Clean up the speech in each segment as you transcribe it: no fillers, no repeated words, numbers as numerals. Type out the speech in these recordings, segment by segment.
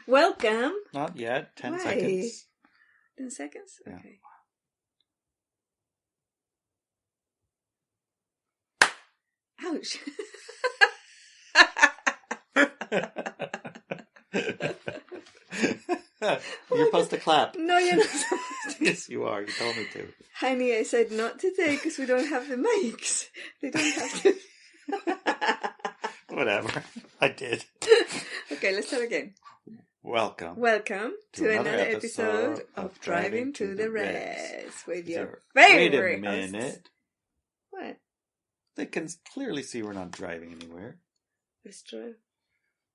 Welcome. Not yet. 10 Why? seconds. 10 seconds? Yeah. Okay. Ouch. You're supposed to clap. No, you're not supposed to. Yes, you are. You told me to. Honey, I said not today because we don't have the mics. They don't have to. Whatever. I did. Okay, let's start again. Welcome. Welcome to another episode of Driving to the Rest with your Wait favorite a minute. hosts. What? They can clearly see we're not driving anywhere. It's true.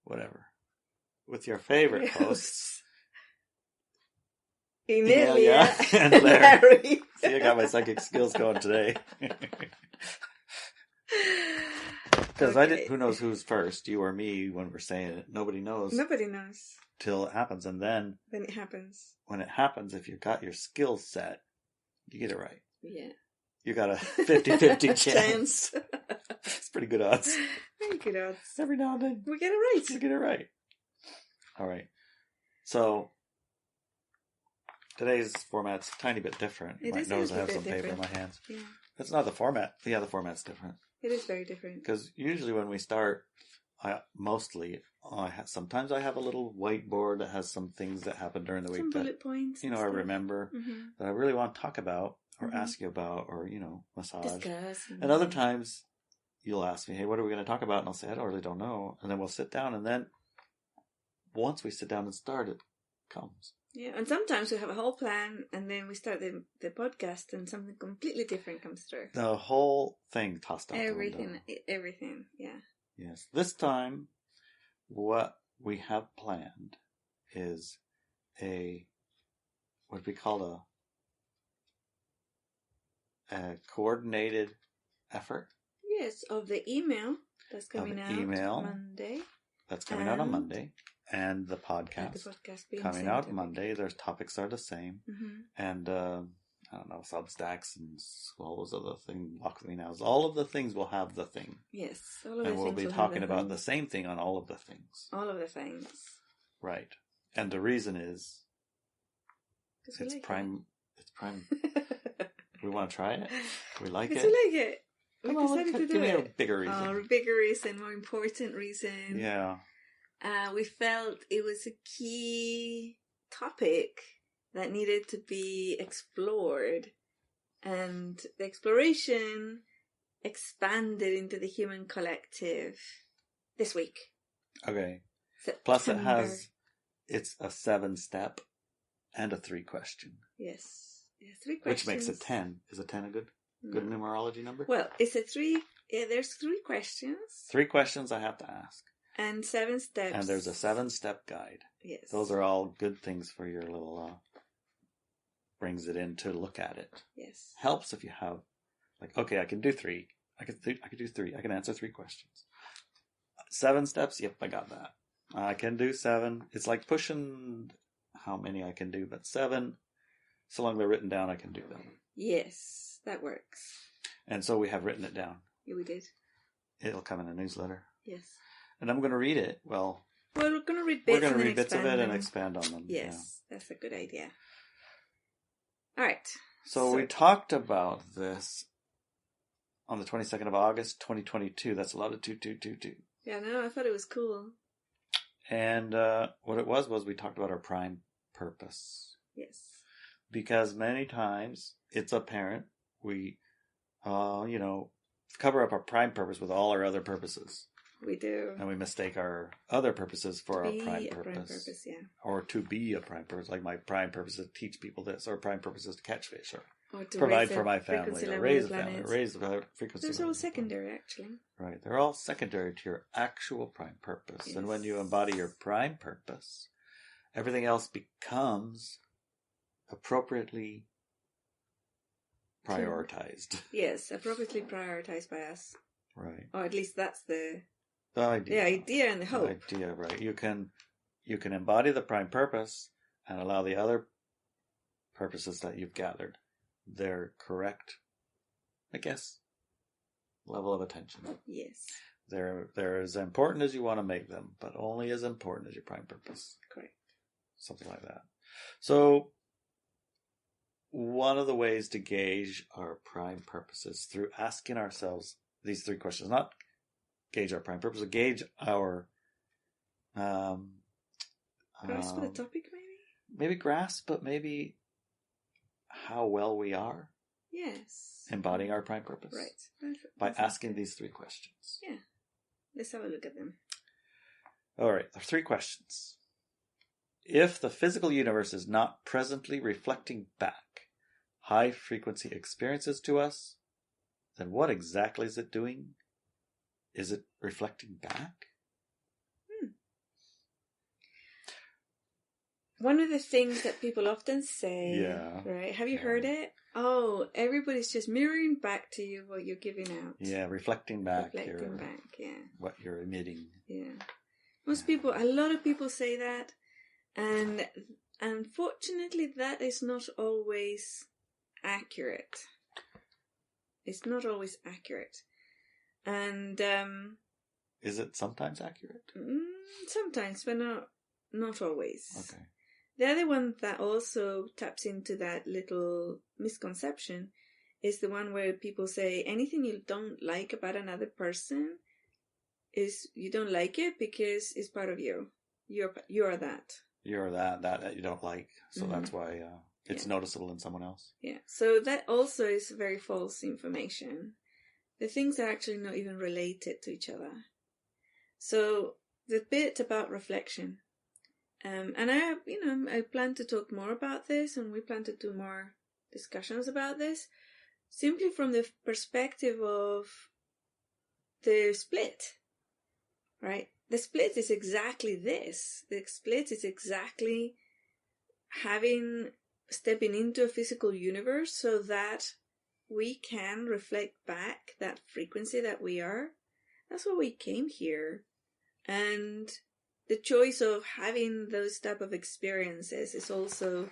Whatever. With your favorite hosts, Inelia and and Larry. See, I got my psychic skills going today. Because Okay. who knows who's first, you or me, when we're saying it. Nobody knows Nobody knows. till it happens. And then Then it happens. when it happens, if you've got your skills set, you get it right. Yeah. You got a 50-50 chance. It's pretty good odds. Very good odds. Every now and then. We get it right. You get it right. All right. So today's format's a tiny bit different. You It might is a notice I little have bit some paper in different. my hands. Yeah. That's not the format. Yeah, the format's different. It is very different. Because usually when we start, sometimes I have a little whiteboard that has some things that happen during the week Some that, bullet points. I and stuff. remember Mm-hmm. that I really want to talk about or Mhm. ask you about or, massage. Discuss. And other times you'll ask me, hey, what are we going to talk about? And I'll say, I really don't know. And then we'll sit down, and then once we sit down and start, it comes. Yeah, and sometimes we have a whole plan, and then we start the podcast, and something completely different comes through. The whole thing tossed out the Everything, window. everything, yeah. Yes. This time, what we have planned is what we call a coordinated effort. Yes, of the email that's coming out email. Monday. That's coming out on And- Monday. And the And podcast the podcast being coming sent out every- Monday. Their topics are the same. Mhm. And, I don't know, Substacks and all those other things. Walk with me now. All of the things will have the thing. Yes, all of And the we'll things be will have talking the about the things. same thing on all of the things. All of the things. Right. And the reason is 'Cause we it's like prime. It's prime. it. We want to try it. We like Because it. we like it. We Come on, decided to give do me a it. bigger reason. A bigger reason, more important reason. Yeah. We felt it was a key topic that needed to be explored. And the exploration expanded into the human collective this week. Okay. September. Plus, it's a 7-step and a 3-question, Yes. Yeah, 3 questions. which makes it 10. Is a 10 a good numerology number? Well, it's a 3. Yeah, there's 3 questions 3 questions I have to ask, and 7 steps. and there's a 7-step guide. Yes. Those are all good things for your little. Brings it in to look at it. Yes. Helps if you have, okay, I can do 3. I could do 3. I can answer 3 questions. 7 steps. Yep, I got that. I can do 7. It's like pushing how many I can do, but 7. So long they're written down, I can do them. Yes, that works. And so we have written it down. Yeah, we did. It'll come in a newsletter, Yes. and I'm going to read it. Well, we're going to read bits. we're going to and read bits of expand it and them. expand on them. Yes, that's a good idea. All right. So we talked about this on the 22nd of August, 2022. That's a lot of 2222. Yeah, no, I thought it was cool. And what it was we talked about our prime purpose. Yes. Because many times it's apparent we, cover up our prime purpose with all our other purposes. We do. And we mistake our other purposes for our prime purpose. Prime purpose, yeah. Or to be a prime purpose. Like my prime purpose is to teach people this, or prime purpose is to catch fish, or to provide raise for my frequency family, or level raise of a family, or planets. raise the frequency Those are level all of the planet. secondary, actually. Right. They're all secondary to your actual prime purpose. Yes. And when you embody your prime purpose, everything else becomes appropriately prioritized. Yes, appropriately prioritized by us. Right. Or at least that's the idea. The idea and the hope. The idea, right. You can embody the prime purpose and allow the other purposes that you've gathered their correct, I guess, level of attention. Yes. They're as important as you want to make them, but only as important as your prime purpose. Correct. something like that. So one of the ways to gauge our prime purpose is through asking ourselves these three questions. Not gauge our prime purpose, but gauge our grasp of the topic, maybe? Maybe grasp, but maybe how well we are. Yes. Embodying our prime purpose. Right. By asking these three questions. Yeah. Let's have a look at them. All right, there are three questions. If the physical universe is not presently reflecting back high-frequency experiences to us, then what exactly is it doing? Is it reflecting back? One of the things that people often say, right? Have you heard it? Oh, everybody's just mirroring back to you what you're giving out. Yeah, reflecting back. Yeah. What you're emitting. Yeah. A lot of people say that, and unfortunately that is not always accurate. It's not always accurate. And is it sometimes accurate? Sometimes, but not always. Okay. The other one that also taps into that little misconception is the one where people say anything you don't like about another person is you don't like it because it's part of you. You're that. You're that you don't like. So that's why it's noticeable in someone else. Yeah. So that also is very false information. The things are actually not even related to each other. So the bit about reflection. And I plan to talk more about this, and we plan to do more discussions about this, simply from the perspective of the split, right? The split is exactly this. The split is exactly stepping into a physical universe so that we can reflect back that frequency that we are. That's why we came here. And the choice of having those type of experiences is also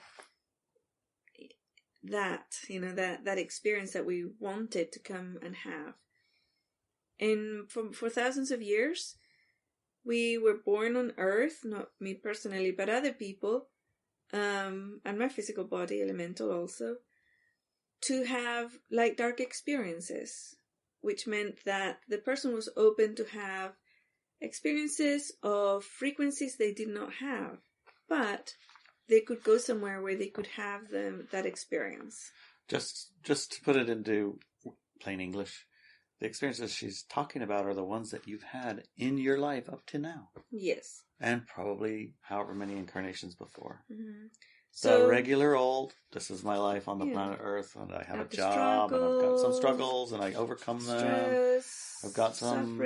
that experience that we wanted to come and have. And for thousands of years, we were born on Earth, not me personally, but other people, and my physical body, elemental also, to have light dark experiences, which meant that the person was open to have experiences of frequencies they did not have, but they could go somewhere where they could have that experience. Just to put it into plain English, the experiences she's talking about are the ones that you've had in your life up to now. Yes. And probably however many incarnations before. Mm-hmm. So regular old, this is my life on the planet Earth, and I have a job, and I've got some struggles, and I overcome them. I've got some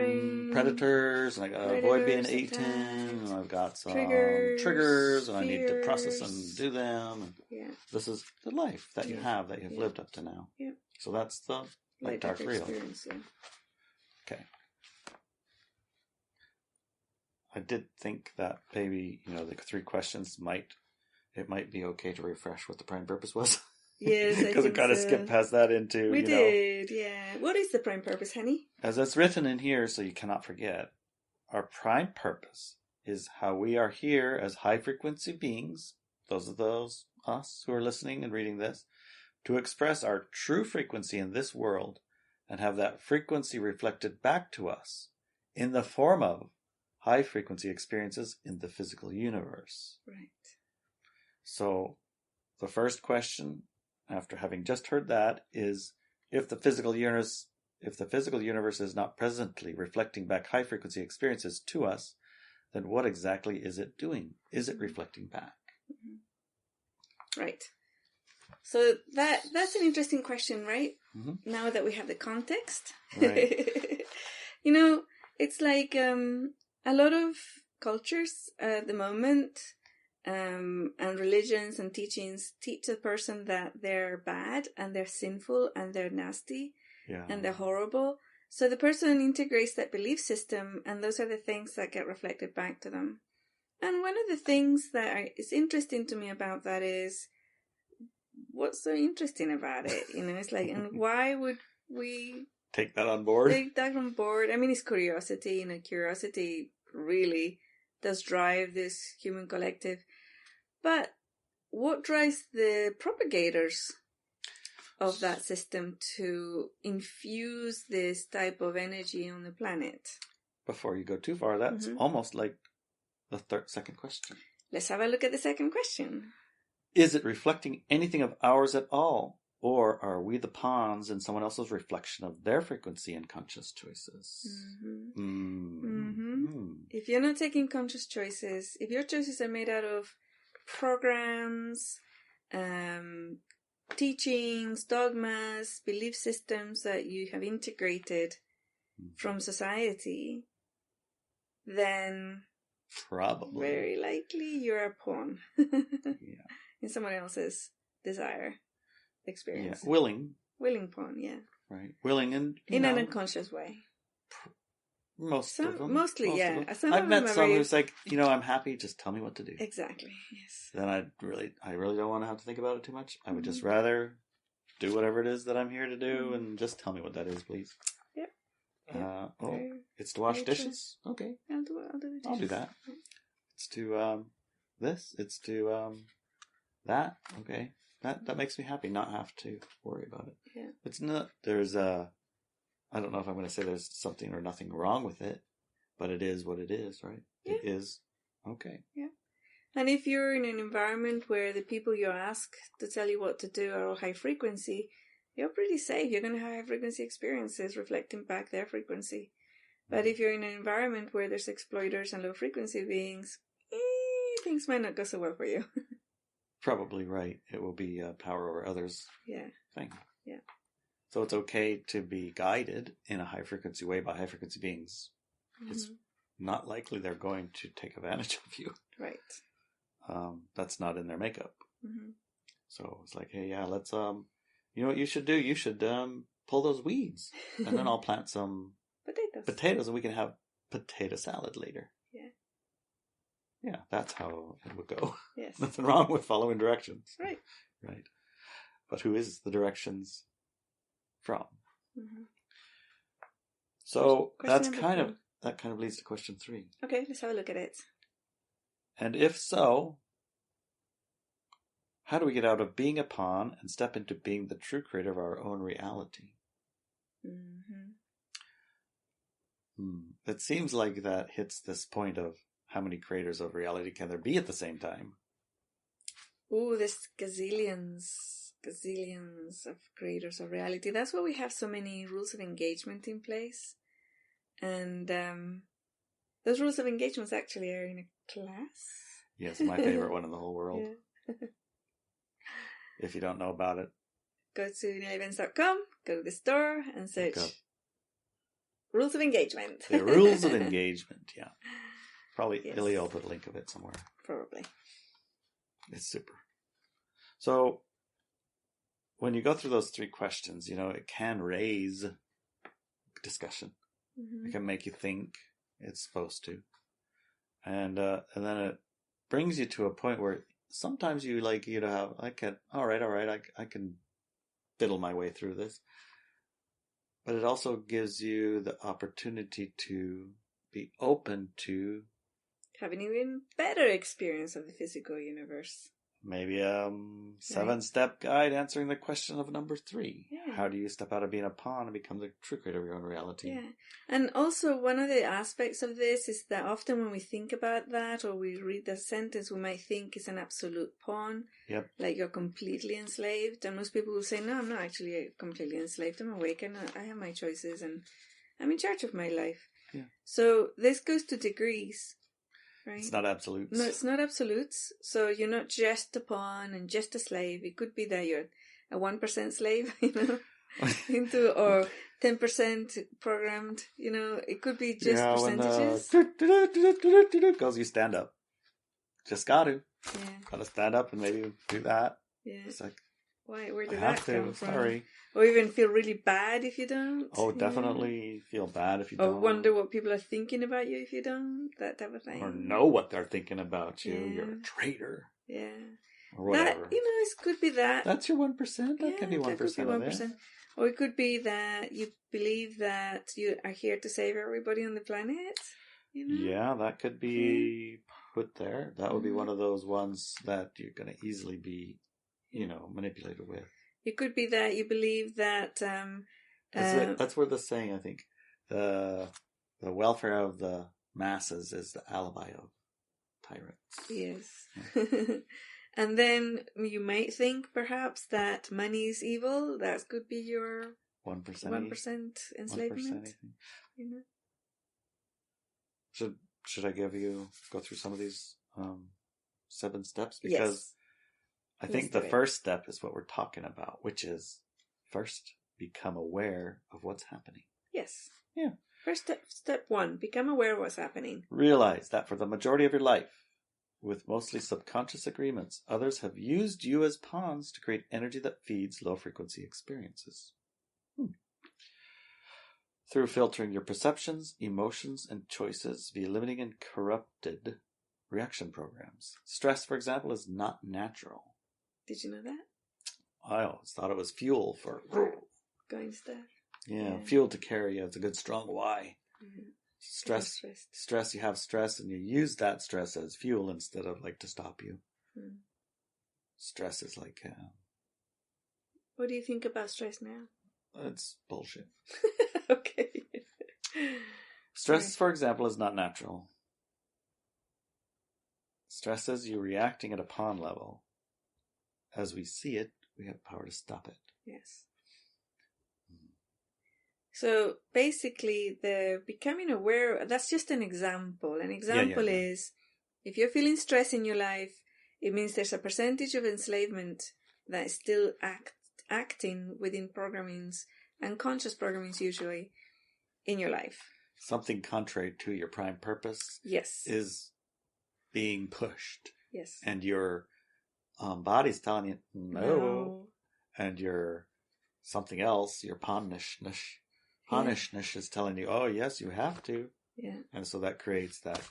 predators, and I got to avoid being eaten, and I've got some triggers, and I need to process and do them. And this is the life that you have, that you've lived up to now. Yeah. So that's the light dark real. Okay. I did think that maybe, the three questions it might be okay to refresh what the prime purpose was. Yes, because it kind of skipped past that into, We did, yeah. What is the prime purpose, honey? As it's written in here, so you cannot forget, our prime purpose is how we are here as high-frequency beings, those us who are listening and reading this, to express our true frequency in this world and have that frequency reflected back to us in the form of high-frequency experiences in the physical universe. Right. So, the first question, after having just heard that, is if the physical universe is not presently reflecting back high frequency experiences to us, then what exactly is it doing? Is it reflecting back? Mm-hmm. Right. So that's an interesting question, right? Mm-hmm. Now that we have the context. Right. It's like a lot of cultures at the moment, and religions and teachings teach a person that they're bad and they're sinful and they're nasty and they're horrible. So the person integrates that belief system, and those are the things that get reflected back to them. And one of the things that is interesting to me about that is, what's so interesting about it? It's like, and why would we take that on board? Take that on board. I mean, it's curiosity, curiosity really does drive this human collective. But what drives the propagators of that system to infuse this type of energy on the planet? Before you go too far, that's almost like the second question. Let's have a look at the second question. Is it reflecting anything of ours at all? Or are we the pawns in someone else's reflection of their frequency and conscious choices? If you're not taking conscious choices, if your choices are made out of programs, teachings, dogmas, belief systems that you have integrated from society, then probably very likely you're a pawn in someone else's desire experience. Yeah. Willing pawn, right? Willing and in an unconscious way. Mostly, Of them. I've met some who's like, I'm happy. Just tell me what to do. Exactly. Yes. Then I really don't want to have to think about it too much. I would just rather do whatever it is that I'm here to do, and just tell me what that is, please. Yep. It's to wash dishes. True. Okay. I'll do the dishes. I'll do that. It's to this. It's to that. Okay. That makes me happy. Not have to worry about it. Yeah. It's not. There's I don't know if I'm going to say there's something or nothing wrong with it, but it is what it is, right? Yeah. It is okay. Yeah. And if you're in an environment where the people you ask to tell you what to do are all high frequency, you're pretty safe. You're going to have high frequency experiences reflecting back their frequency. But if you're in an environment where there's exploiters and low frequency beings, things might not go so well for you. Probably right. It will be power over others thing. Yeah. So it's okay to be guided in a high frequency way by high frequency beings. It's not likely they're going to take advantage of you. Right. That's not in their makeup. So it's like, hey, let's you know what you should do? You should pull those weeds, and then I'll plant some potatoes, and we can have potato salad later. Yeah, that's how it would go. Yes. Nothing wrong with following directions. Right. But who is the directions from? So that kind of leads to question 3. Okay, let's have a look at it. And if so, how do we get out of being a pawn and step into being the true creator of our own reality? It seems like that hits this point of how many creators of reality can there be at the same time? Ooh, there's gazillions of creators of reality. That's why we have so many rules of engagement in place. And those rules of engagement actually are in a class. Yes, my favorite one in the whole world. If you don't know about it, go to ineliabenz.com, go to the store and search rules of engagement. The rules of engagement, yeah. Probably Inelia will put a link of it somewhere. Probably. It's super. So when you go through those 3 questions, it can raise discussion. It can make you think. It's supposed to. And then it brings you to a point where sometimes you have, I can fiddle my way through this. But it also gives you the opportunity to be open to have an even better experience of the physical universe. Maybe a 7-step guide answering the question of number 3. Yeah. How do you step out of being a pawn and become the true creator of your own reality? Yeah. And also one of the aspects of this is that often when we think about that or we read the sentence, we might think it's an absolute pawn. Yep. Like you're completely enslaved. And most people will say, no, I'm not actually completely enslaved. I'm awake and I have my choices and I'm in charge of my life. Yeah. So this goes to degrees. Right? It's not absolutes. No, it's not absolutes. So you're not just a pawn and just a slave. It could be that you're a 1% slave, or 10% programmed. It could be just percentages. When goes, you stand up. Just got to. Yeah. Got to stand up and maybe do that. Yeah. It's like, where did that come from? Sorry. Or even feel really bad if you don't. Oh, definitely feel bad if you don't. Or wonder what people are thinking about you if you don't. That type of thing. Or know what they're thinking about you. Yeah. You're a traitor. Yeah. Or whatever. That, it could be that. That's your 1%? That can be 1% of it. Or it could be that you believe that you are here to save everybody on the planet. Yeah, that could be put there, that would be one of those ones that you're going to easily be, manipulated with. It could be that you believe that... that's where the saying, I think, the welfare of the masses is the alibi of tyrants. Yes. Yeah. And then you might think perhaps that money is evil. That could be your 1% enslavement. 1%, Should I go through some of these 7 steps? Because I think the first step is what we're talking about, which is first become aware of what's happening. Yes. Yeah. First step 1, become aware of what's happening. Realize that for the majority of your life, with mostly subconscious agreements, others have used you as pawns to create energy that feeds low-frequency experiences. Through filtering your perceptions, emotions, and choices via limiting and corrupted reaction programs. Stress, for example, is not natural. Did you know that? I always thought it was fuel for... going stuff. Yeah, fuel to carry. It's a good strong why. Mm-hmm. Stress, you have stress and you use that stress as fuel instead of to stop you. Mm. Stress is what do you think about stress now? It's bullshit. Okay. Stress, for example, is not natural. Stress is you reacting at a pawn level. As we see it, we have power to stop it. Yes. So basically, the becoming aware, that's just an example. An example is, if you're feeling stress in your life, it means there's a percentage of enslavement that is still acting within programmings, unconscious programmings usually, in your life. Something contrary to your prime purpose is being pushed. Yes. And your body's telling you no. And your something else, your pawnishness is telling you, oh yes, you have to. Yeah. And so that creates that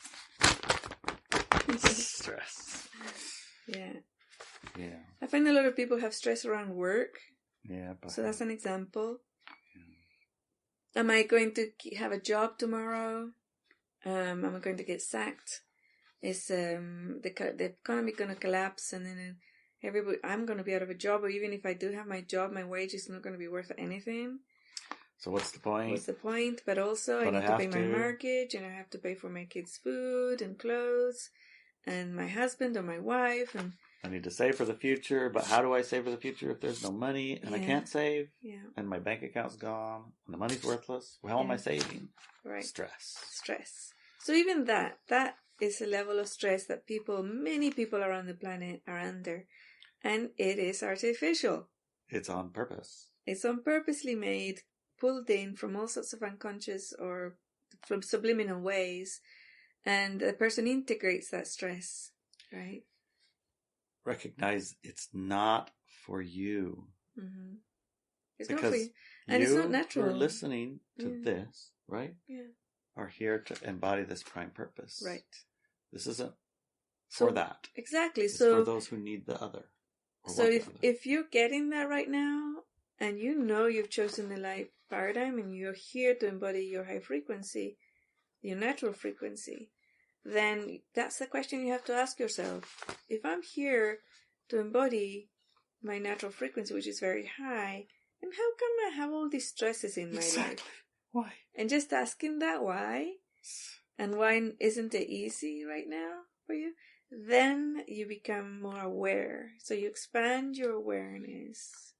stress. Yeah. Yeah. I find a lot of people have stress around work. Yeah. So that's an example. Yeah. Am I going to have a job tomorrow? Am I going to get sacked? Is the economy going to collapse, and then I'm going to be out of a job, or even if I do have my job, my wage is not going to be worth anything. So what's the point? But also I need to pay my mortgage, and I have to pay for my kids' food and clothes, and my husband or my wife, and I need to save for the future, but how do I save for the future if there's no money and I can't save? Yeah. And my bank account's gone and the money's worthless? Well, how am I saving? Right. Stress. So even that is a level of stress that many people around the planet are under. And it is artificial. It's on purpose. It's on purposely made, pulled in from all sorts of unconscious or from subliminal ways. And the person integrates that stress, right? Recognize it's not for you. Mm-hmm. It's because not for you. And it's not natural. You're listening to this, right? Yeah. Are here to embody this prime purpose. Right. This isn't for that. Exactly. It's for those who need the other. So if you're getting that right now, and you know you've chosen the life paradigm, and you're here to embody your high frequency, your natural frequency, then that's the question you have to ask yourself. If I'm here to embody my natural frequency, which is very high, then how come I have all these stresses in my life? Why? And just asking that why, and why isn't it easy right now for you? Then you become more aware. So you expand your awareness.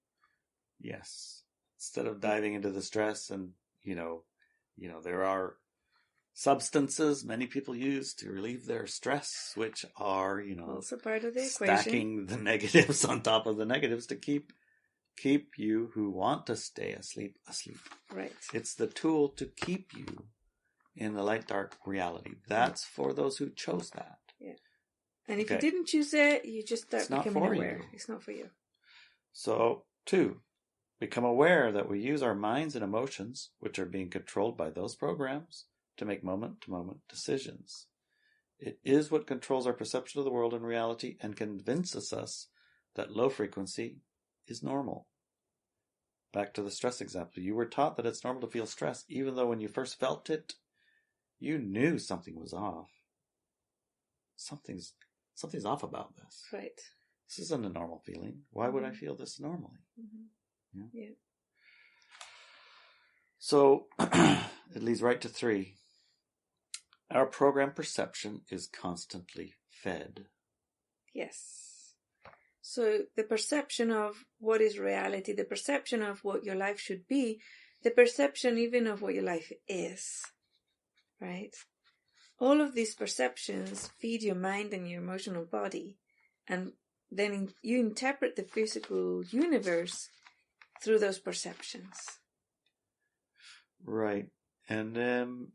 Yes. Instead of diving into the stress and, there are substances many people use to relieve their stress, which are, also part of the stacking the negatives on top of the negatives to keep you who want to stay asleep. Right. It's the tool to keep you in the light dark reality. That's for those who chose that. Yeah. And if you didn't choose it, you just start becoming aware. You. It's not for you. So, 2, become aware that we use our minds and emotions, which are being controlled by those programs, to make moment-to-moment decisions. It is what controls our perception of the world and reality and convinces us that low frequency is normal. Back to the stress example. You were taught that it's normal to feel stress, even though when you first felt it, you knew something was off. something's off about this. Right. This isn't a normal feeling. Why would I feel this normally? Yeah. So it leads right to 3. Our program perception is constantly fed. Yes. So the perception of what is reality, the perception of what your life should be, the perception even of what your life is, right? All of these perceptions feed your mind and your emotional body, and then you interpret the physical universe through those perceptions. Right. And then,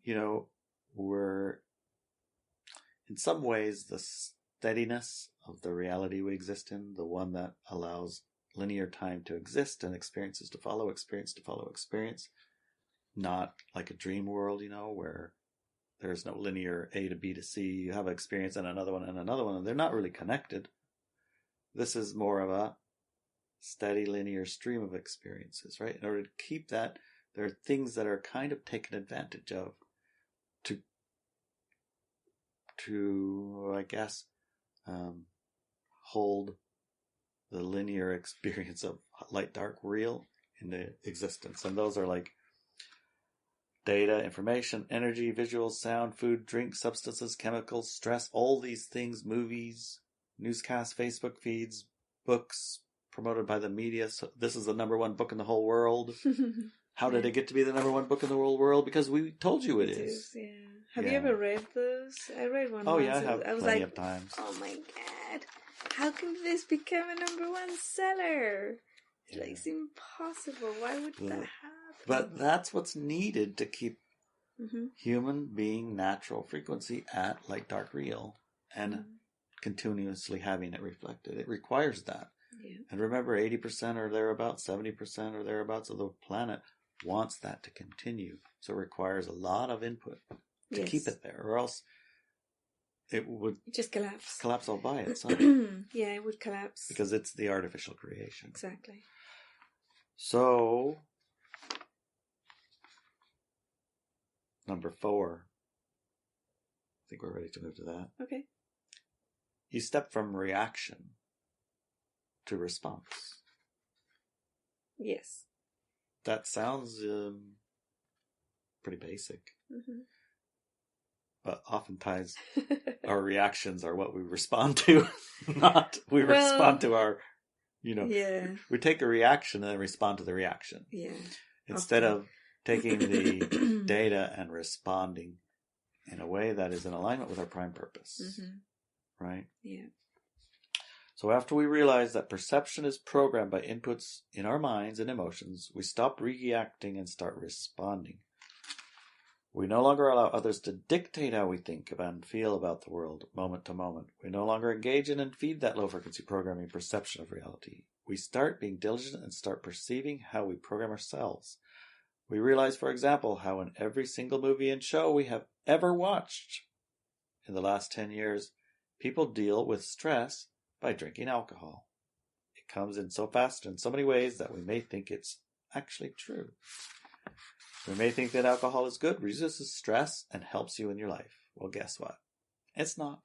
we're, in some ways, the steadiness of the reality we exist in, the one that allows linear time to exist and experiences to follow experience, not like a dream world, where there's no linear A to B to C. You have an experience and another one, and they're not really connected. This is more of a steady linear stream of experiences, right? In order to keep that, there are things that are kind of taken advantage of to I guess, hold the linear experience of light, dark, real into existence. And those are like data, information, energy, visuals, sound, food, drink, substances, chemicals, stress, all these things, movies, newscasts, Facebook feeds, books promoted by the media. So this is the number 1 book in the whole world. How did it get to be the number 1 book in the whole world? Because we told you it is. Yeah. Have you ever read those? I read one. Oh once. yeah, I have was plenty like, of times. Oh my god! How can this become a number 1 seller? Yeah. It's impossible. Why would that happen? But that's what's needed to keep human being natural frequency at light, dark, real, and continuously having it reflected. It requires that. Yeah. And remember, 80% or thereabouts, 70% or thereabouts of the planet wants that to continue. So it requires a lot of input to keep it there, or else it would just collapse all by itself. Yeah, it would collapse. Because it's the artificial creation. Exactly. So, number 4. I think we're ready to move to that. Okay. You step from reaction to response. Yes. That sounds pretty basic. But oftentimes our reactions are what we respond to, not we respond to our, we take a reaction and then respond to the reaction. Yeah. Instead of taking the data and responding in a way that is in alignment with our prime purpose. Right? Yeah. So after we realize that perception is programmed by inputs in our minds and emotions, we stop reacting and start responding. We no longer allow others to dictate how we think about and feel about the world, moment to moment. We no longer engage in and feed that low-frequency programming perception of reality. We start being diligent and start perceiving how we program ourselves. We realize, for example, how in every single movie and show we have ever watched in the last 10 years, people deal with stress by drinking alcohol. It comes in so fast in so many ways that we may think it's actually true. We may think that alcohol is good, reduces stress, and helps you in your life. Well, guess what? It's not.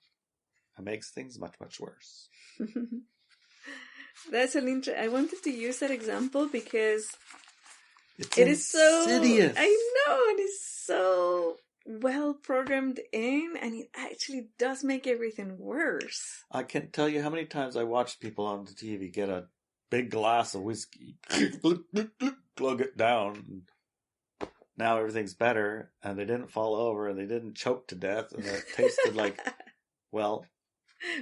It makes things much, much worse. That's an I wanted to use that example because it's it is so insidious. I know, it is so well programmed in, and it actually does make everything worse. I can't tell you how many times I watched people on the TV get a big glass of whiskey, glug it down. Now everything's better, and they didn't fall over, and they didn't choke to death, and it tasted like, well,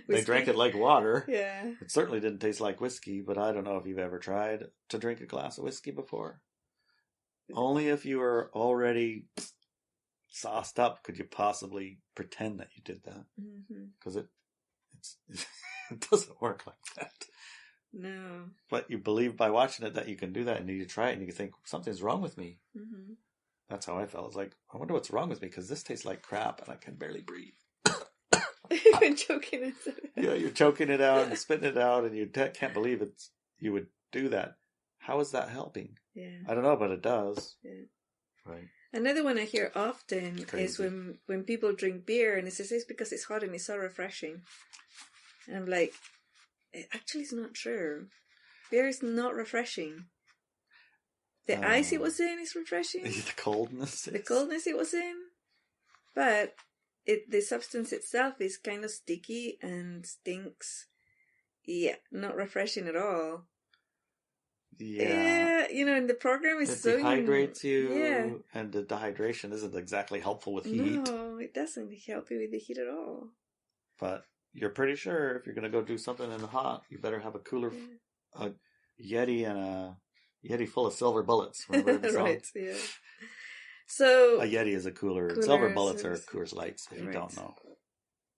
whiskey. They drank it like water. Yeah. It certainly didn't taste like whiskey, but I don't know if you've ever tried to drink a glass of whiskey before. Only if you were already sauced up could you possibly pretend that you did that. Because it doesn't work like that. No. But you believe by watching it that you can do that, and you try it, and you think, something's wrong with me. That's how I felt. It's like, I wonder what's wrong with me, because this tastes like crap, and I can barely breathe. You're choking it out. Yeah, you're choking it out and spitting it out, and you can't believe you would do that. How is that helping? Yeah. I don't know, but it does. Yeah. Right. Another one I hear often is Crazy. when people drink beer and it says it's because it's hot and it's so refreshing. And I'm like, it actually is not true. Beer is not refreshing. The ice it was in is refreshing. The coldness. The coldness it was in. But the substance itself is kind of sticky and stinks. Yeah, not refreshing at all. Yeah. And the program is it so... dehydrates you, and the dehydration isn't exactly helpful with heat. No, it doesn't help you with the heat at all. But you're pretty sure if you're going to go do something in the hot, you better have a cooler, a Yeti and a Yeti full of silver bullets. Remember the song? Right, yeah. So a Yeti is a cooler and silver bullets are Coors Lights, if you don't know.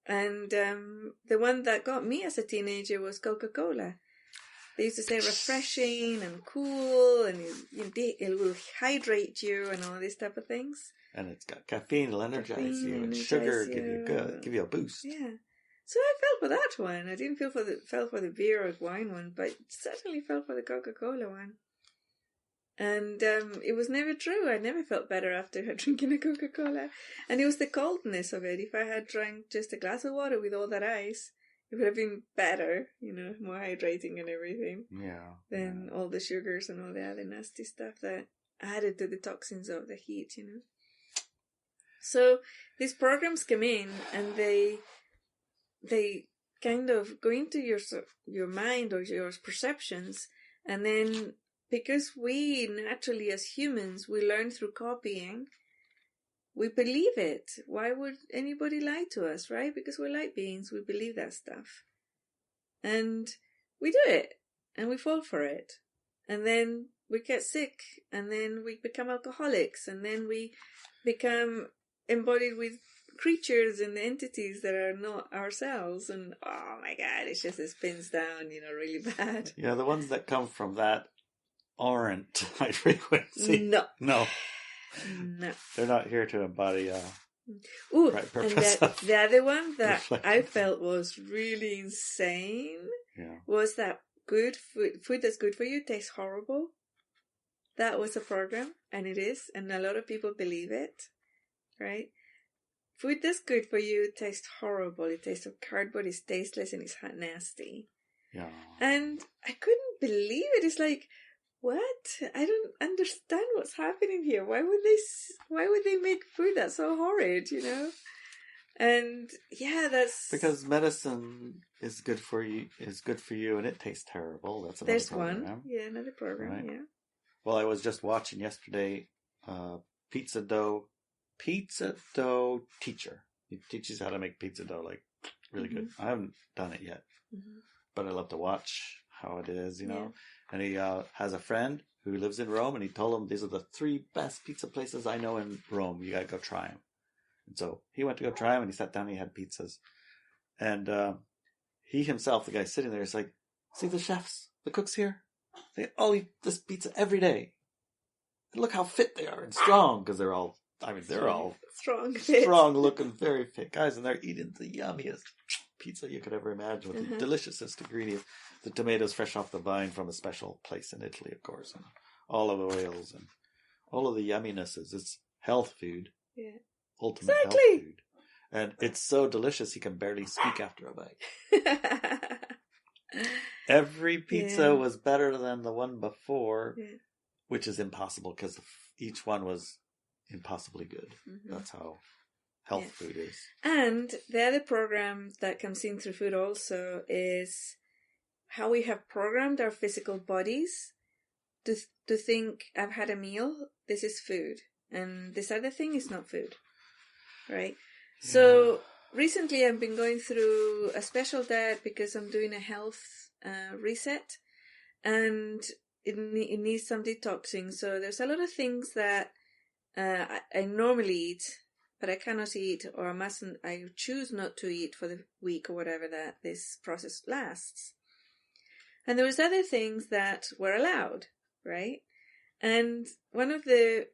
And the one that got me as a teenager was Coca-Cola. They used to say refreshing and cool, and it will hydrate you and all these type of things. And it's got caffeine, it'll energize you, and sugar give you a boost. Yeah. So I felt for that one. I didn't feel for the beer or wine one, but certainly felt for the Coca-Cola one. And it was never true. I never felt better after drinking a Coca-Cola. And it was the coldness of it. If I had drank just a glass of water with all that ice, it would have been better, more hydrating and everything. Yeah. Than all the sugars and all the other nasty stuff that added to the toxins of the heat, So these programs come in and they kind of go into your mind or your perceptions, and then because we naturally as humans, we learn through copying, we believe it. Why would anybody lie to us, right? Because we're light beings, we believe that stuff. And we do it, and we fall for it. And then we get sick, and then we become alcoholics, and then we become embodied with creatures and entities that are not ourselves. And oh my God, it spins down, really bad. Yeah, the ones that come from that aren't high frequency. No. They're not here to embody right purpose. And the other one that I felt was really insane was that good food that's good for you tastes horrible. That was a program, and it is, and a lot of people believe it, right? Food that's good for you tastes horrible. It tastes of cardboard, it's tasteless, and it's nasty. Yeah. And I couldn't believe it. It's like, what? I don't understand what's happening here. Why would they make food that's so horrid, And yeah, that's because medicine is good for you, and it tastes terrible. That's another program. One. Yeah, another program, right? Yeah. Well, I was just watching yesterday pizza dough teacher. He teaches how to make pizza dough really good. I haven't done it yet. But I love to watch how it is, Yeah. And he has a friend who lives in Rome, and he told him, these are the 3 best pizza places I know in Rome. You gotta go try them. And so he went to go try them, and he sat down and he had pizzas. And he himself, the guy sitting there, is like, see the chefs, the cooks here? They all eat this pizza every day. And look how fit they are and strong, because they're all strong looking, very fit guys, and they're eating the yummiest pizza you could ever imagine with the deliciousest ingredients. The tomatoes fresh off the vine from a special place in Italy, of course, and olive oils and all of the yumminesses. It's health food. Yeah. Ultimate health food. And it's so delicious he can barely speak after a bite. Every pizza was better than the one before, which is impossible because each one was impossibly good. That's how health food is. And the other program that comes in through food also is how we have programmed our physical bodies to think, I've had a meal, this is food, and this other thing is not food, right? Yeah. So recently I've been going through a special diet because I'm doing a health reset, and it needs some detoxing. So there's a lot of things that I normally eat, but I cannot eat, or I choose not to eat for the week or whatever that this process lasts. And there was other things that were allowed, right? And one of the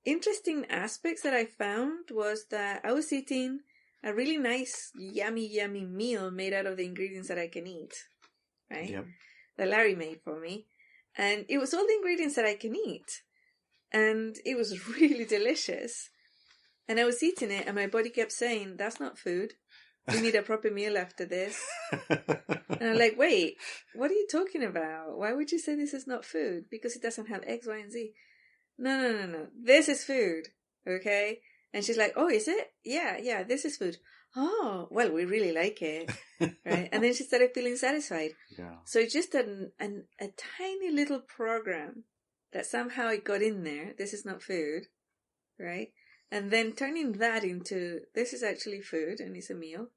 interesting aspects that I found was that I was eating a really nice, yummy meal made out of the ingredients that I can eat, right? Yep. That Larry made for me. And it was all the ingredients that I can eat. And it was really delicious. And I was eating it, and my body kept saying, "That's not food. We need a proper meal after this." And I'm like, "Wait, what are you talking about? Why would you say this is not food? Because it doesn't have X, Y, and Z." No. This is food, okay? And she's like, "Oh, is it? Yeah, this is food." "Oh, well, we really like it." Right? And then she started feeling satisfied. Yeah. So it's just a tiny little program that somehow it got in there. This is not food, right? And then turning that into, this is actually food and it's a meal,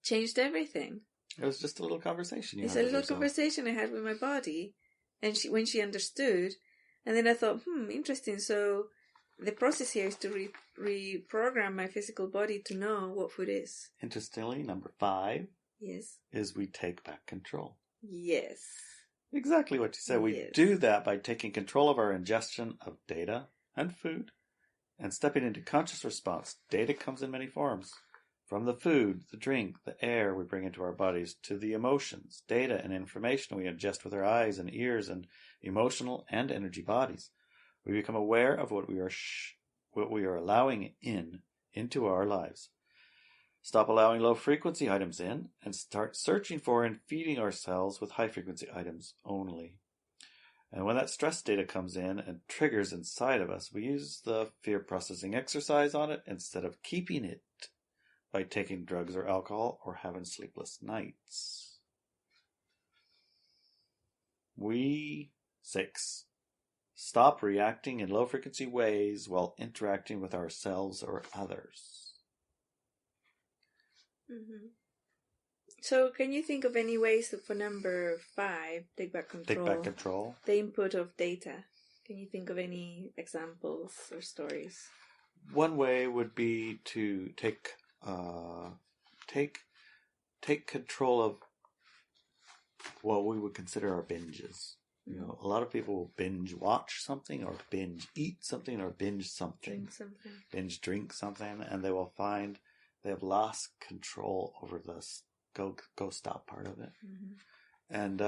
changed everything. It was just a little conversation. It's a little conversation I had with my body. And when she understood. And then I thought, interesting. So the process here is to reprogram my physical body to know what food is. Interestingly, number 5 is we take back control. Yes. Exactly what you said. We do that by taking control of our ingestion of data and food and stepping into conscious response. Data comes in many forms. From the food, the drink, the air we bring into our bodies, to the emotions, data, and information we ingest with our eyes and ears and emotional and energy bodies. We become aware of what we are allowing into our lives. Stop allowing low-frequency items in and start searching for and feeding ourselves with high-frequency items only. And when that stress data comes in and triggers inside of us, we use the fear processing exercise on it instead of keeping it by taking drugs or alcohol or having sleepless nights. 6. Stop reacting in low-frequency ways while interacting with ourselves or others. Mm-hmm. So can you think of any ways for number 5, take back control? Take back control. The input of data. Can you think of any examples or stories? One way would be to take control of what we would consider our binges. You know, a lot of people will binge watch something or binge eat something or binge something. Binge drink something, and they will find they have lost control over this go stop part of it. Mm-hmm. And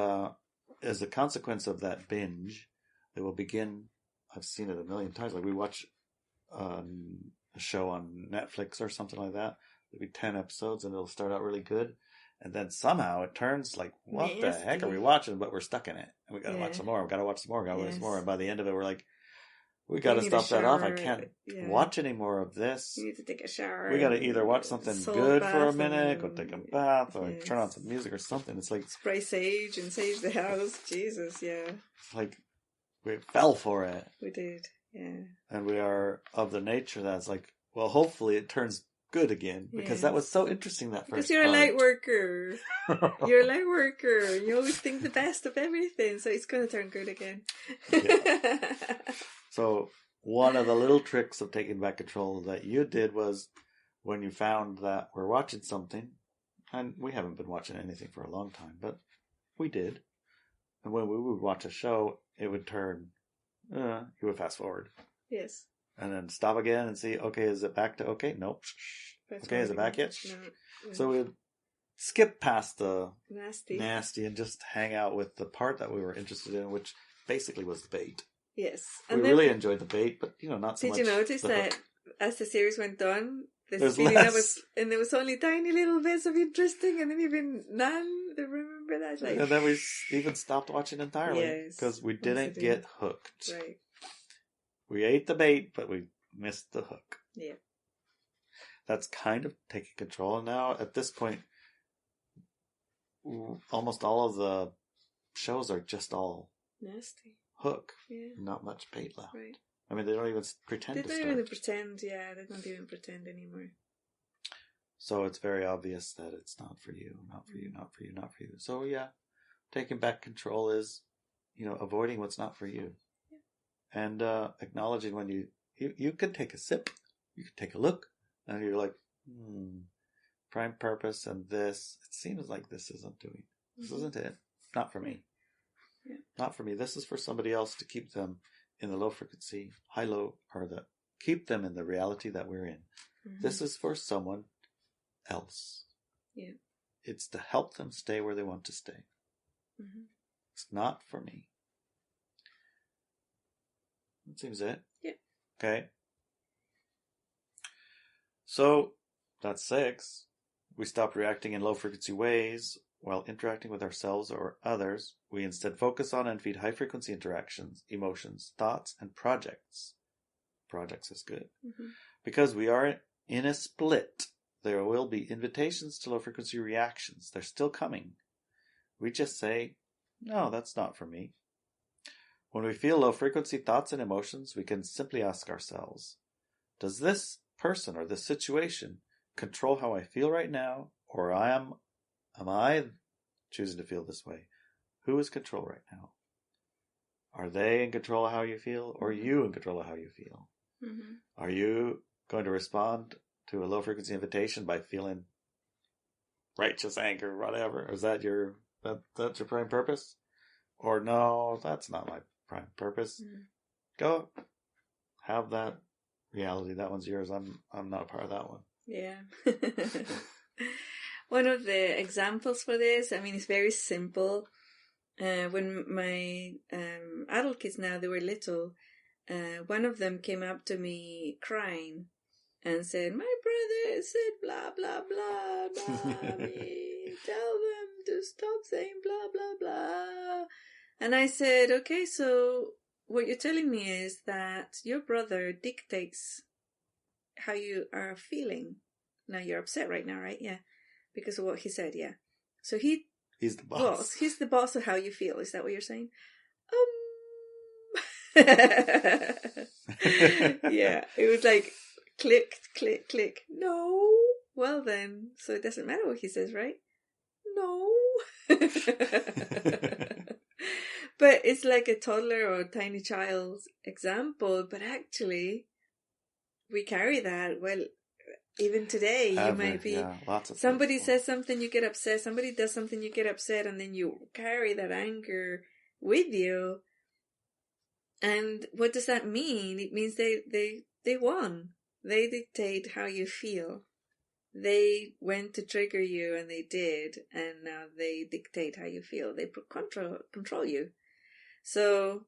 as a consequence of that binge, they will begin, I've seen it a million times, like we watch a show on Netflix or something like that. There'll be 10 episodes and it'll start out really good. And then somehow it turns like, what the heck are we watching? But we're stuck in it. And we got to watch some more. We got to watch some more. Watch some more. And by the end of it, we're like, we got to stop that off. I can't watch any more of this. You need to take a shower. We got to either watch something good for a minute, go take a bath, or turn on some music or something. It's like spray sage and sage the house. Jesus, yeah. It's like we fell for it. We did, yeah. And we are of the nature that's like, well, hopefully it turns good again, because that was so interesting that first because you're part. A light worker. You're a light worker. You always think the best of everything, so it's going to turn good again. Yeah. So one of the little tricks of taking back control that you did was when you found that we're watching something, and we haven't been watching anything for a long time, but we did. And when we would watch a show, it would turn, you would fast forward. Yes. And then stop again and see, okay, is it back to okay? Nope. Okay, is it back yet? No. So we'd skip past the nasty and just hang out with the part that we were interested in, which basically was the bait. Yes. And we really enjoyed the bait, but not so much. Did you notice that as the series went on, the speeding up was, and there was only tiny little bits of interesting, and then even none. Remember that? Like, and then we even stopped watching entirely because we didn't get hooked. Right. We ate the bait, but we missed the hook. Yeah. That's kind of taking control. And now, at this point, almost all of the shows are just all nasty. Hook. Yeah. Not much bait left. Right. I mean, they don't even pretend to start. They don't even pretend, they don't even pretend anymore. So it's very obvious that it's not for you, not for you, not for you, not for you. So yeah, taking back control is, avoiding what's not for you. Yeah. And acknowledging when you can take a sip, you can take a look, and you're like, prime purpose and this, it seems like this isn't doing. This isn't it. Not for me. Yeah. Not for me. This is for somebody else to keep them in the low frequency, keep them in the reality that we're in. Mm-hmm. This is for someone else. Yeah. It's to help them stay where they want to stay. Mm-hmm. It's not for me. That seems it. Yeah. Okay. So, that's 6. We stop reacting in low-frequency ways. While interacting with ourselves or others, we instead focus on and feed high-frequency interactions, emotions, thoughts, and projects. Projects is good. Mm-hmm. Because we are in a split, there will be invitations to low-frequency reactions. They're still coming. We just say, no, that's not for me. When we feel low-frequency thoughts and emotions, we can simply ask ourselves, does this person or this situation control how I feel right now, or am I choosing to feel this way? Who is in control right now? Are they in control of how you feel, or are you in control of how you feel? Mm-hmm. Are you going to respond to a low-frequency invitation by feeling righteous anger, whatever? Is that that's your prime purpose? Or no, that's not my prime purpose. Mm-hmm. Go have that reality. That one's yours. I'm not a part of that one. Yeah. One of the examples for this, I mean, it's very simple. When my adult kids now, they were little, one of them came up to me crying and said, my brother said blah, blah, blah, mommy, tell them to stop saying blah, blah, blah. And I said, okay, so what you're telling me is that your brother dictates how you are feeling. Now you're upset right now, right? Yeah. Because of what he said, yeah. So he's the boss. He's the boss of how you feel. Is that what you're saying? Yeah. It was like click, click, click. No. Well then, so it doesn't matter what he says, right? No. But it's like a toddler or a tiny child's example, but actually we carry that. Well, even today, you might be, lots of somebody people. says something, you get upset, somebody does something, you get upset, and then you carry that anger with you. And what does that mean? It means they won. They dictate how you feel. They went to trigger you, and they did, and now they dictate how you feel. They control you. So,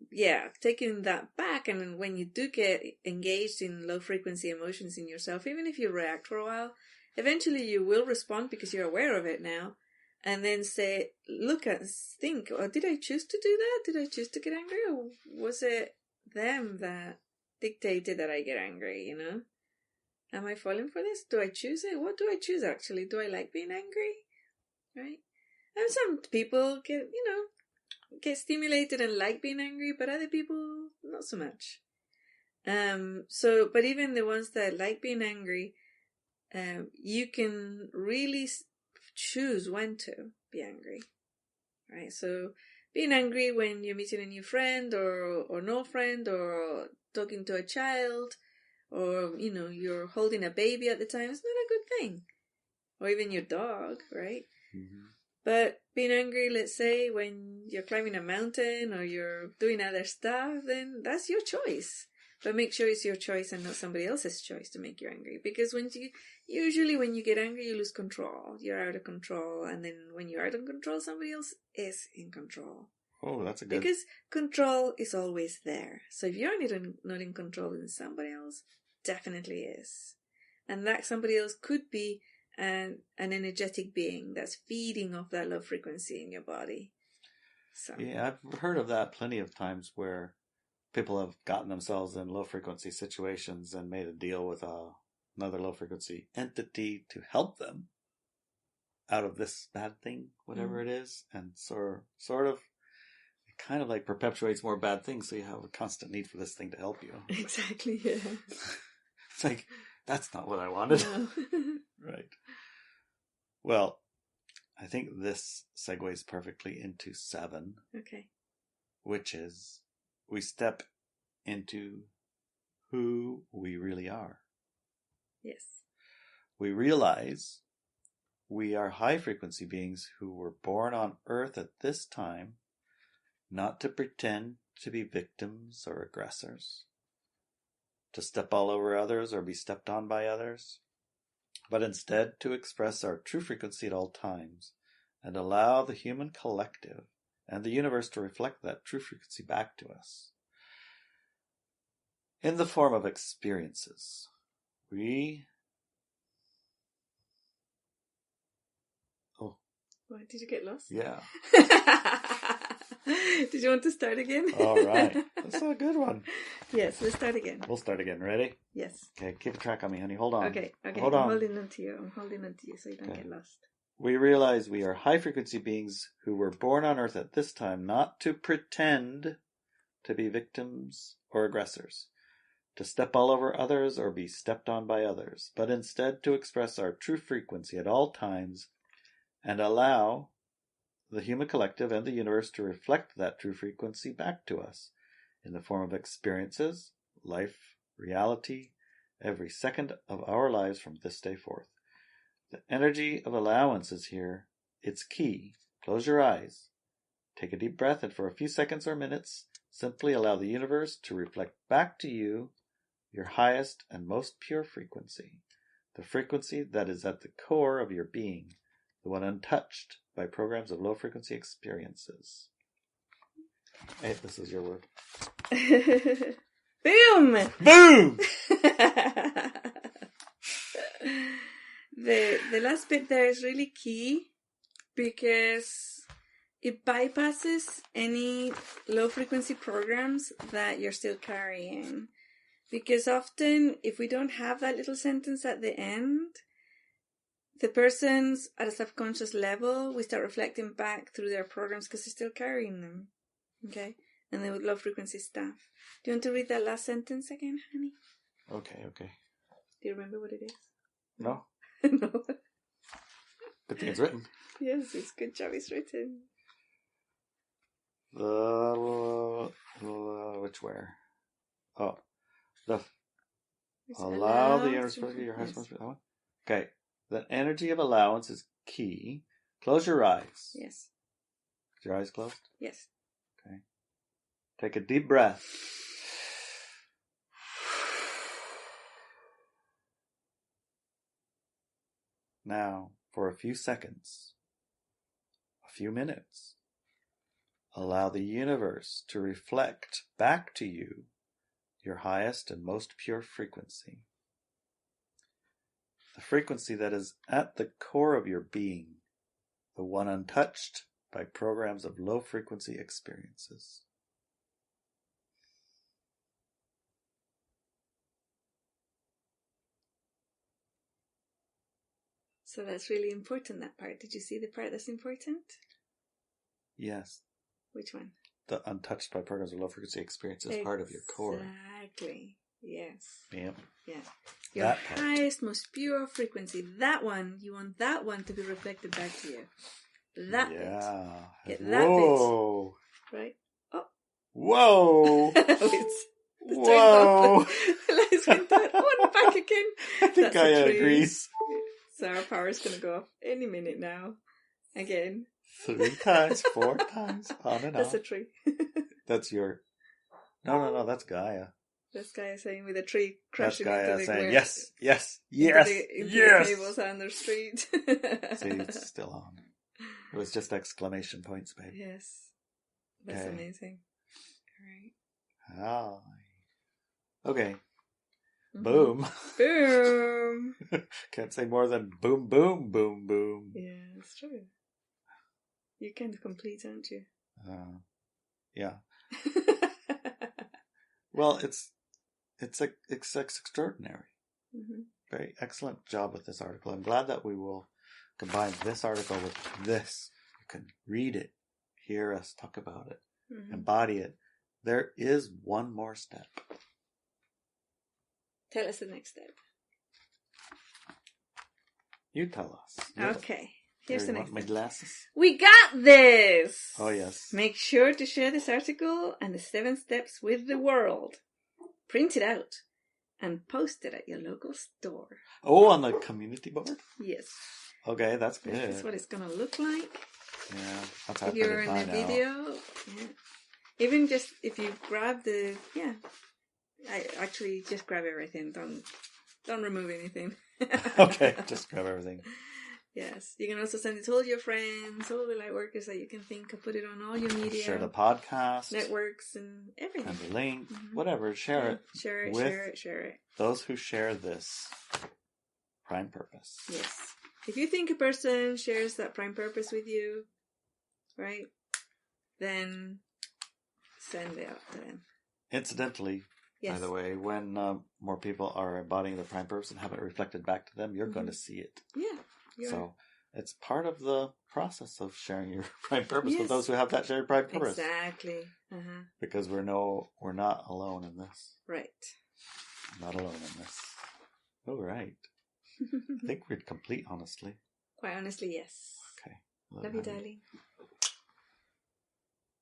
yeah, taking that back, and when you do get engaged in low frequency emotions in yourself, even if you react for a while, eventually you will respond because you're aware of it now, and then say, think, oh, did I choose to do that? Did I choose to get angry, or was it them that dictated that I get angry, you know? Am I falling for this? Do I choose it? What do I choose actually? Do I like being angry? Right? And some people get stimulated and like being angry, but other people not so much. But even the ones that like being angry, you can really choose when to be angry, right? So being angry when you're meeting a new friend or no friend, or talking to a child, or you're holding a baby at the time, it's not a good thing. Or even your dog, right? Mm-hmm. But being angry, let's say, when you're climbing a mountain or you're doing other stuff, then that's your choice. But make sure it's your choice and not somebody else's choice to make you angry. Because usually when you get angry, you lose control. You're out of control. And then when you're out of control, somebody else is in control. Oh, that's a good... Because control is always there. So if you're not in control, then somebody else definitely is. And that somebody else could be an energetic being that's feeding off that low frequency in your body. So yeah, I've heard of that plenty of times where people have gotten themselves in low frequency situations and made a deal with another low frequency entity to help them out of this bad thing, whatever it is, and sort of it kind of like perpetuates more bad things, so you have a constant need for this thing to help you. Exactly, yeah. It's like, that's not what I wanted. No. Right. Well, I think this segues perfectly into 7. Okay. Which is, we step into who we really are. Yes. We realize we are high frequency beings who were born on Earth at this time, not to pretend to be victims or aggressors, to step all over others or be stepped on by others, but instead to express our true frequency at all times and allow the human collective and the universe to reflect that true frequency back to us. In the form of experiences, we... Oh. What, did you get lost? Yeah. Did you want to start again? All right. That's a good one. Yes, let's start again. We'll start again. Ready? Yes. Okay, keep a track on me, honey. Hold on. Okay. Hold on. I'm holding on to you so you don't get lost. We realize we are high-frequency beings who were born on Earth at this time not to pretend to be victims or aggressors, to step all over others or be stepped on by others, but instead to express our true frequency at all times and allow the human collective and the universe to reflect that true frequency back to us in the form of experiences, life, reality, every second of our lives from this day forth. The energy of allowance is here. It's key. Close your eyes. Take a deep breath, and for a few seconds or minutes, simply allow the universe to reflect back to you your highest and most pure frequency, the frequency that is at the core of your being, the one untouched by programs of low-frequency experiences. Hey, this is your word. Boom! Boom! The last bit there is really key because it bypasses any low-frequency programs that you're still carrying. Because often, if we don't have that little sentence at the end, the person's at a subconscious level, we start reflecting back through their programs because they're still carrying them. Okay? And they would low frequency stuff. Do you want to read that last sentence again, honey? Okay. Do you remember what it is? No? No. Good thing it's written. Yes, it's good job it's written. Which where? Oh. It's Allow the universe to to your highest. yes. That one? Okay. The energy of allowance is key. Close your eyes. Yes. Is your eyes closed? Yes. Okay. Take a deep breath. Now, for a few seconds, a few minutes, allow the universe to reflect back to you your highest and most pure frequency. The frequency that is at the core of your being, the one untouched by programs of low-frequency experiences. So that's really important, that part. Did you see the part that's important? Yes. Which one? The untouched by programs of low-frequency experiences is part of your core. Exactly. Yes. Yep. Yeah. Your That part. highest, most pure frequency. That one, you want that one to be reflected back to you. That bit. Get that Whoa. bit. Right? Oh. Whoa. It's Whoa. Let's get that one back again. I think That's a I tree. agree. So our power's going to go off any minute now. Again. 3 times, 4 times, on and That's on. a tree. That's your... No, that's Gaia. This guy is saying with a tree That's crashing Gaia into the saying, ground. yes. Into the tables on the street. See, it's still on. It was just exclamation points, babe. Yes. That's Okay. amazing. All right. Ah. Okay. Mm-hmm. Boom. Boom. Can't say more than boom, boom, boom, boom. Yeah, it's true. You're kind of complete, aren't you? Yeah. Well, it's extraordinary. Mm-hmm. Very excellent job with this article. I'm glad that we will combine this article with this. You can read it, hear us talk about it, Mm-hmm. embody it. There is one more step. Tell us the next step. You tell us. Okay. Here's the next my step. glasses. We got this! Oh, yes. Make sure to share this article and the 7 steps with the world. Print it out and post it at your local store. Oh, on the community board? Yes. Okay, that's good. This is what it's going to look like. Yeah, that's how I If put you're it in the now. video, yeah. Even just if you grab the, I actually just grab everything. Don't remove anything. Okay, just grab everything. Yes. You can also send it to all your friends, all the light workers that you can think of. Put it on all your media. Share the podcast. Networks and everything. And the link. Whatever. Share it. Share it, share it. Those who share this prime purpose. Yes. If you think a person shares that prime purpose with you, right, then send it out to them. Incidentally, by the way, when more people are embodying the prime purpose and have it reflected back to them, you're going to see it. Yeah. So it's part of the process of sharing your prime purpose with those who have that shared prime purpose. Exactly. Because we're not alone in this. Right. Not alone in this. All right. I think we're complete, honestly. Quite honestly, yes. Okay. Love you, darling.